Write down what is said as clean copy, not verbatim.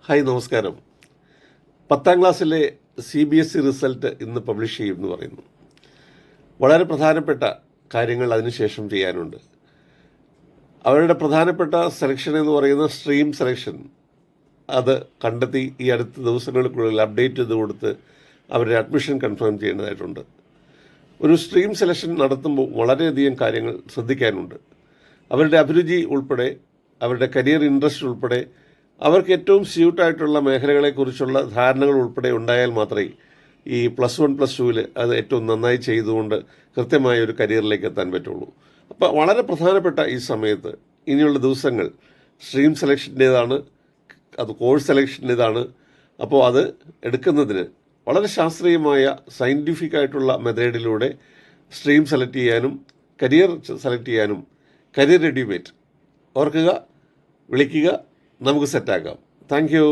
Hi നമസ്കാരം. 10ാം ക്ലാസ്സിലെ CBSE result ഇന്ന് പബ്ലിഷ് ചെയ്യുമെന്ന് പറയുന്നു. വളരെ പ്രധാനപ്പെട്ട കാര്യങ്ങൾ അതിനുശേഷം ചെയ്യാനുണ്ട്. അവരുടെ പ്രധാനപ്പെട്ട സെലക്ഷൻ എന്ന് പറയുന്ന സ്ട്രീം സെലക്ഷൻ അത് കണ്ടെത്തി ഈ അടുത്ത ദിവസങ്ങൾക്കുള്ളിൽ അപ്ഡേറ്റ് ചെയ്ത് കൊടുത്ത് അവരുടെ അഡ്മിഷൻ കൺഫേം ചെയ്യേണ്ടതായിട്ടുണ്ട്. ഒരു സ്ട്രീം സെലക്ഷൻ നടത്തുമ്പോൾ വളരെയധികം കാര്യങ്ങൾ ശ്രദ്ധിക്കാനുണ്ട്. അവരുടെ അഭിരുചി ഉൾപ്പെടെ, അവരുടെ കരിയർ ഇൻട്രസ്റ്റ് ഉൾപ്പെടെ, അവർക്ക് ഏറ്റവും സ്യൂട്ടായിട്ടുള്ള മേഖലകളെക്കുറിച്ചുള്ള ധാരണകൾ ഉൾപ്പെടെ ഉണ്ടായാൽ മാത്രമേ ഈ +1 +2 അത് ഏറ്റവും നന്നായി ചെയ്തുകൊണ്ട് കൃത്യമായ ഒരു കരിയറിലേക്ക് എത്താൻ പറ്റുള്ളൂ. അപ്പോൾ വളരെ പ്രധാനപ്പെട്ട ഈ സമയത്ത് ഇനിയുള്ള ദിവസങ്ങൾ സ്ട്രീം സെലക്ഷൻ്റേതാണ്, അത് കോഴ്സ് സെലക്ഷൻ്റേതാണ്. അപ്പോൾ അത് എടുക്കുന്നതിന് വളരെ ശാസ്ത്രീയമായ സയൻറ്റിഫിക് ആയിട്ടുള്ള മെത്തേഡിലൂടെ സ്ട്രീം സെലക്ട് ചെയ്യാനും കരിയർ സെലക്ട് ചെയ്യാനും കരിയർ റെഡിമേറ്റ് ഓർക്കുക, വിളിക്കുക, നമുക്ക് സെറ്റാക്കാം. Thank U.